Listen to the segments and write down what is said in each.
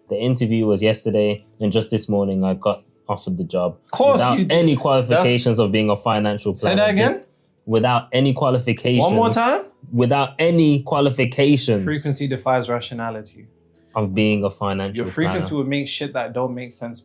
The interview was yesterday, and just this morning I got offered the job. Of course, without any qualifications of being a financial planner. Say that again? Without any qualifications. One more time? Without any qualifications. Frequency defies rationality. Of being a financial Your frequency planner. would make shit that don't make sense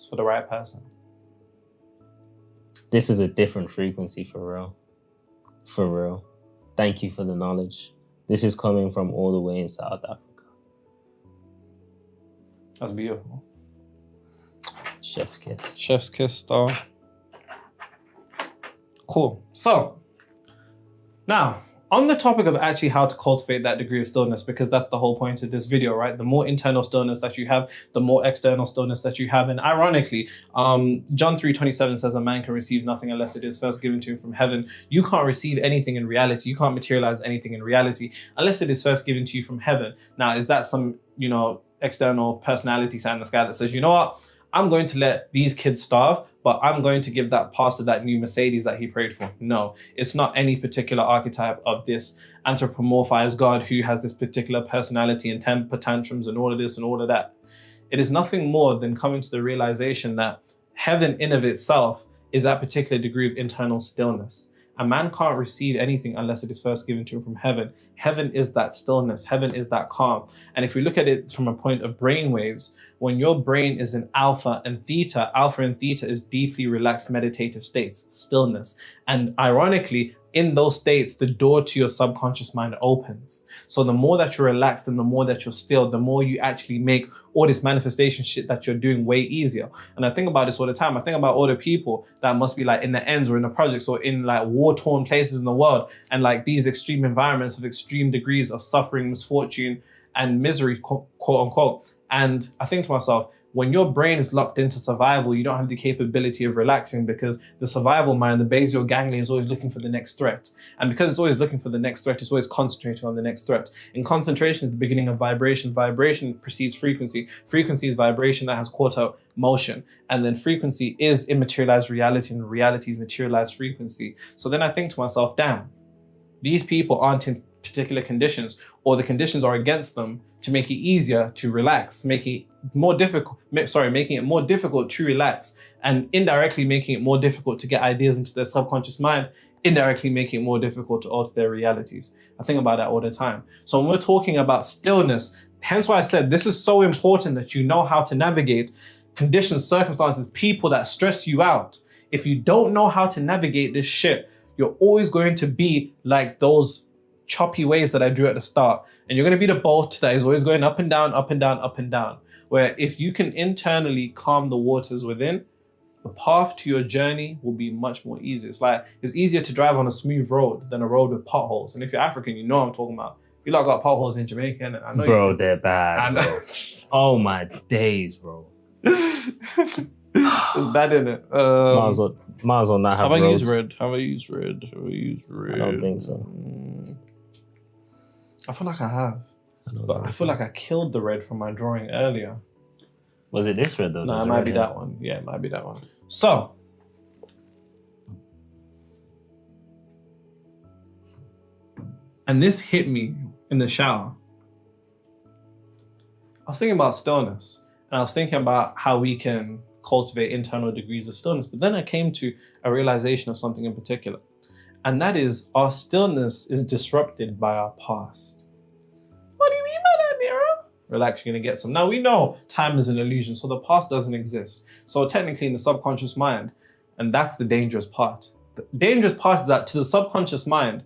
for the right person. This is a different frequency for real. For real. Thank you for the knowledge. This is coming from all the way in South Africa. That's beautiful. Chef's kiss. Chef's kiss star. Cool. So, now, on the topic of actually how to cultivate that degree of stillness, because that's the whole point of this video, right? The more internal stillness that you have, the more external stillness that you have. And ironically, John 3:27 says a man can receive nothing unless it is first given to him from heaven. You can't receive anything in reality. You can't materialize anything in reality unless it is first given to you from heaven. Now, is that some, external personality sign in the sky that says, you know what? I'm going to let these kids starve, but I'm going to give that pastor that new Mercedes that he prayed for. No, it's not any particular archetype of this anthropomorphized God who has this particular personality and temper tantrums and all of this and all of that. It is nothing more than coming to the realization that heaven in of itself is that particular degree of internal stillness. A man can't receive anything unless it is first given to him from heaven. Heaven is that stillness. Heaven is that calm. And if we look at it from a point of brain waves, when your brain is in alpha and theta is deeply relaxed meditative states, stillness. And ironically, in those states, the door to your subconscious mind opens. So the more that you're relaxed and the more that you're still, the more you actually make all this manifestation shit that you're doing way easier. And I think about this all the time. I think about all the people that must be like in the ends or in the projects or in like war-torn places in the world and like these extreme environments of extreme degrees of suffering, misfortune, and misery, quote unquote. And I think to myself, when your brain is locked into survival, you don't have the capability of relaxing because the survival mind, the basal ganglia, is always looking for the next threat. And because it's always looking for the next threat, it's always concentrating on the next threat. And concentration is the beginning of vibration. Vibration precedes frequency. Frequency is vibration that has caught up motion. And then frequency is immaterialized reality and reality is materialized frequency. So then I think to myself, damn, these people aren't in particular conditions or the conditions are against them to make it easier to relax, making it more difficult to relax and indirectly making it more difficult to get ideas into their subconscious mind, indirectly making it more difficult to alter their realities. I think about that all the time. So when we're talking about stillness, hence why I said this is so important that you know how to navigate conditions, circumstances, people that stress you out. If you don't know how to navigate this shit, you're always going to be like those choppy waves that I drew at the start. And you're going to be the boat that is always going up and down, up and down, up and down. Where if you can internally calm the waters within, the path to your journey will be much more easy. It's easier to drive on a smooth road than a road with potholes. And if you're African, you know what I'm talking about. You lot got potholes in Jamaica, and I know bro, they're bad. Bro. Oh my days, bro. It's bad, isn't it? Might as well not have roads. Have I used red? I don't think so. I feel like I have. But I feel like I killed the red from my drawing earlier. Was it this red though? No, it might be that one. Yeah, it might be that one. So, and this hit me in the shower. I was thinking about stillness, and I was thinking about how we can cultivate internal degrees of stillness. But then I came to a realization of something in particular, and that is our stillness is disrupted by our past. What do you mean by that, Nero? Relax, you're gonna get some. Now we know time is an illusion, so the past doesn't exist. So technically in the subconscious mind, and that's the dangerous part. The dangerous part is that to the subconscious mind,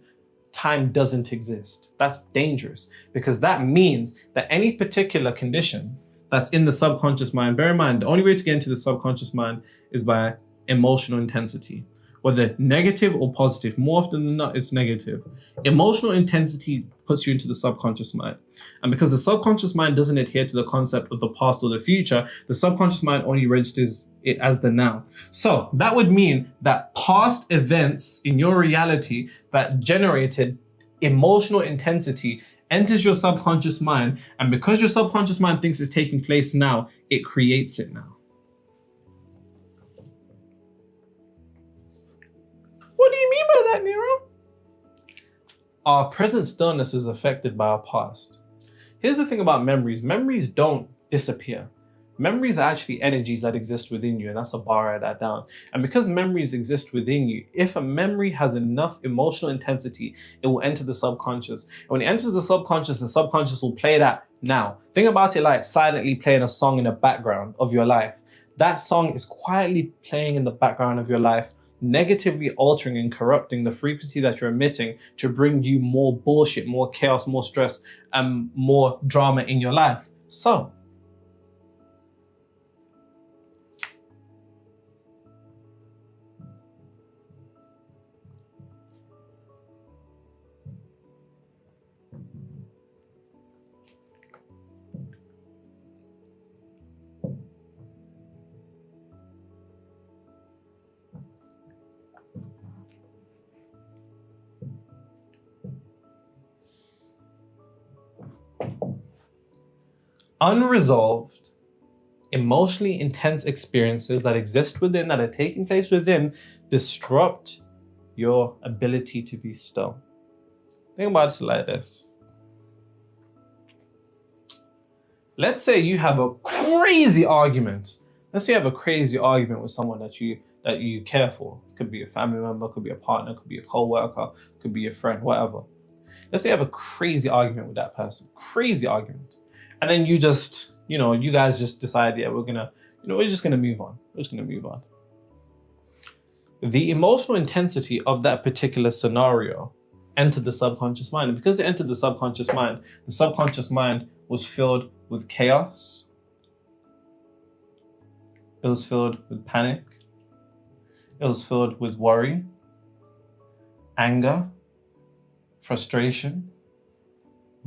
time doesn't exist. That's dangerous because that means that any particular condition that's in the subconscious mind, bear in mind, the only way to get into the subconscious mind is by emotional intensity. Whether negative or positive, more often than not, it's negative. Emotional intensity puts you into the subconscious mind. And because the subconscious mind doesn't adhere to the concept of the past or the future, the subconscious mind only registers it as the now. So that would mean that past events in your reality that generated emotional intensity enters your subconscious mind. And because your subconscious mind thinks it's taking place now, it creates it now. What do you mean by that, Nero? Our present stillness is affected by our past. Here's the thing about memories. Memories don't disappear. Memories are actually energies that exist within you, and that's a bar, write that down. And because memories exist within you, if a memory has enough emotional intensity, it will enter the subconscious. And when it enters the subconscious will play that now. Think about it like silently playing a song in the background of your life. That song is quietly playing in the background of your life, negatively altering and corrupting the frequency that you're emitting to bring you more bullshit, more chaos, more stress, and more drama in your life. So, unresolved, emotionally intense experiences that exist within, that are taking place within, disrupt your ability to be still. Think about it like this. Let's say you have a crazy argument. Let's say you have a crazy argument with someone that you care for. Could be a family member, could be a partner, could be a co-worker, could be a friend, whatever. Let's say you have a crazy argument with that person, crazy argument. And then you just, you guys just decide, yeah, we're just gonna move on. We're just gonna move on. The emotional intensity of that particular scenario entered the subconscious mind. And because it entered the subconscious mind was filled with chaos. It was filled with panic. It was filled with worry, anger, frustration,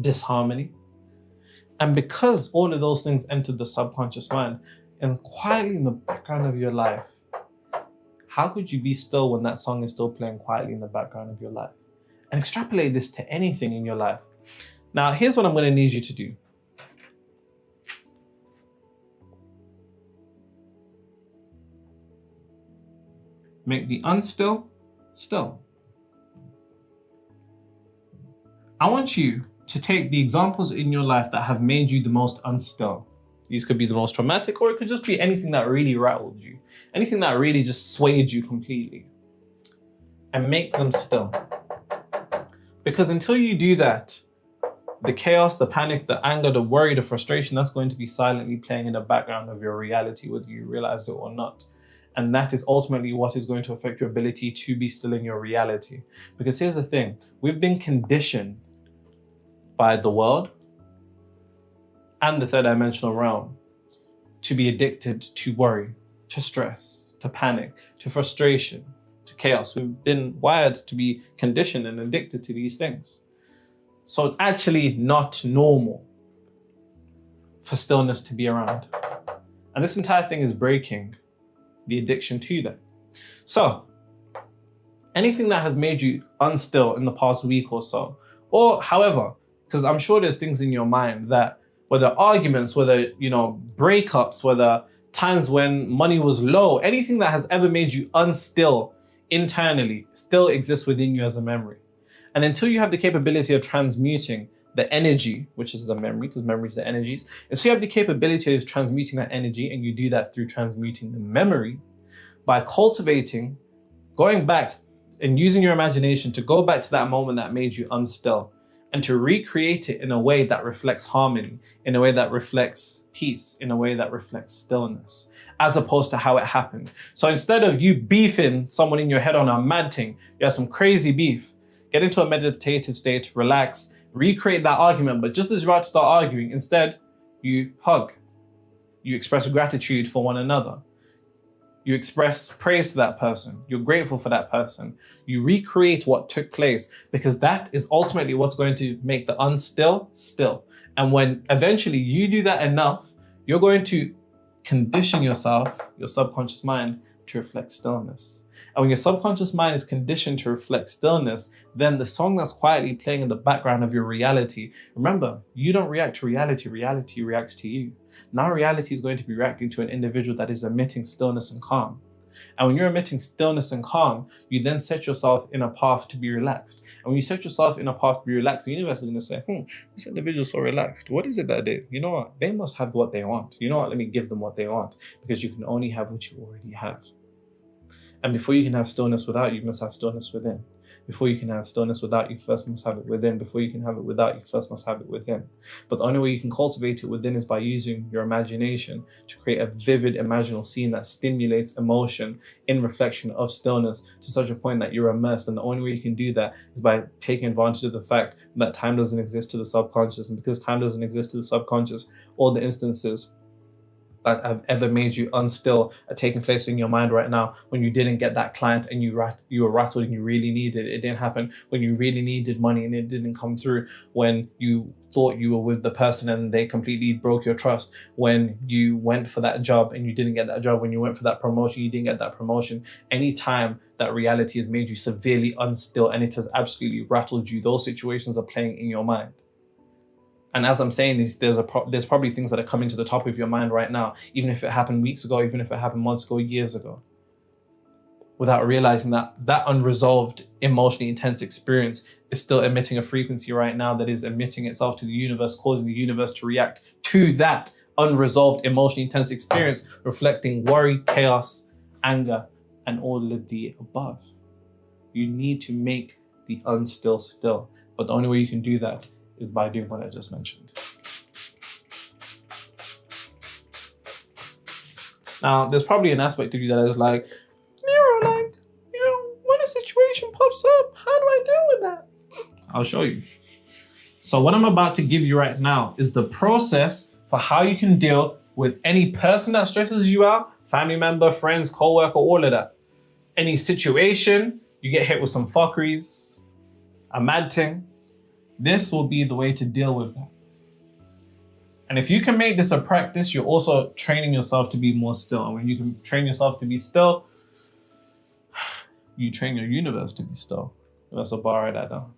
disharmony. And because all of those things entered the subconscious mind and quietly in the background of your life, how could you be still when that song is still playing quietly in the background of your life? And extrapolate this to anything in your life. Now, here's what I'm going to need you to do. Make the unstill still. I want you to take the examples in your life that have made you the most unstill. These could be the most traumatic, or it could just be anything that really rattled you, anything that really just swayed you completely, and make them still. Because until you do that, the chaos, the panic, the anger, the worry, the frustration, that's going to be silently playing in the background of your reality, whether you realize it or not. And that is ultimately what is going to affect your ability to be still in your reality. Because here's the thing, we've been conditioned by the world and the third dimensional realm to be addicted to worry, to stress, to panic, to frustration, to chaos. We've been wired to be conditioned and addicted to these things. So it's actually not normal for stillness to be around. And this entire thing is breaking the addiction to that. So anything that has made you unstill in the past week or so, or however, because I'm sure there's things in your mind that, whether arguments, whether, breakups, whether times when money was low, anything that has ever made you unstill internally still exists within you as a memory. And until you have the capability of transmuting the energy, which is the memory, because memories are energies, and so you have the capability of transmuting that energy, and you do that through transmuting the memory by cultivating, going back and using your imagination to go back to that moment that made you unstill, and to recreate it in a way that reflects harmony, in a way that reflects peace, in a way that reflects stillness, as opposed to how it happened. So instead of you beefing someone in your head on a mad thing, you have some crazy beef, get into a meditative state, relax, recreate that argument, but just as you're about to start arguing, instead you hug, you express gratitude for one another. You express praise to that person. You're grateful for that person. You recreate what took place, because that is ultimately what's going to make the unstill still. And when eventually you do that enough, you're going to condition yourself, your subconscious mind, to reflect stillness. And when your subconscious mind is conditioned to reflect stillness, then the song that's quietly playing in the background of your reality, remember, you don't react to reality, reality reacts to you. Now reality is going to be reacting to an individual that is emitting stillness and calm. And when you're emitting stillness and calm, you then set yourself in a path to be relaxed. And when you set yourself in a path to be relaxed, the universe is going to say, this individual's so relaxed. What is it that you know what? They must have what they want. You know what? Let me give them what they want, because you can only have what you already have. And before you can have stillness without, you must have stillness within. Before you can have stillness without, you first must have it within. Before you can have it without, you first must have it within. But the only way you can cultivate it within is by using your imagination to create a vivid imaginal scene that stimulates emotion in reflection of stillness to such a point that you're immersed. And the only way you can do that is by taking advantage of the fact that time doesn't exist to the subconscious. And because time doesn't exist to the subconscious, all the instances that have ever made you unstill are taking place in your mind right now. When you didn't get that client and you were rattled and you really needed it, it didn't happen. When you really needed money and it didn't come through. When you thought you were with the person and they completely broke your trust. When you went for that job and you didn't get that job. When you went for that promotion, you didn't get that promotion. Any time that reality has made you severely unstill and it has absolutely rattled you, those situations are playing in your mind. And as I'm saying this, there's probably things that are coming to the top of your mind right now, even if it happened weeks ago, even if it happened months ago, years ago, without realizing that that unresolved, emotionally intense experience is still emitting a frequency right now that is emitting itself to the universe, causing the universe to react to that unresolved, emotionally intense experience, reflecting worry, chaos, anger, and all of the above. You need to make the unstill still. But the only way you can do that is by doing what I just mentioned. Now, there's probably an aspect of you that is like, Nero, when a situation pops up, how do I deal with that? I'll show you. So what I'm about to give you right now is the process for how you can deal with any person that stresses you out, family member, friends, co-worker, all of that. Any situation, you get hit with some fuckeries, a mad thing, this will be the way to deal with that. And if you can make this a practice, you're also training yourself to be more still. And when you can train yourself to be still, you train your universe to be still. Let's borrow that down.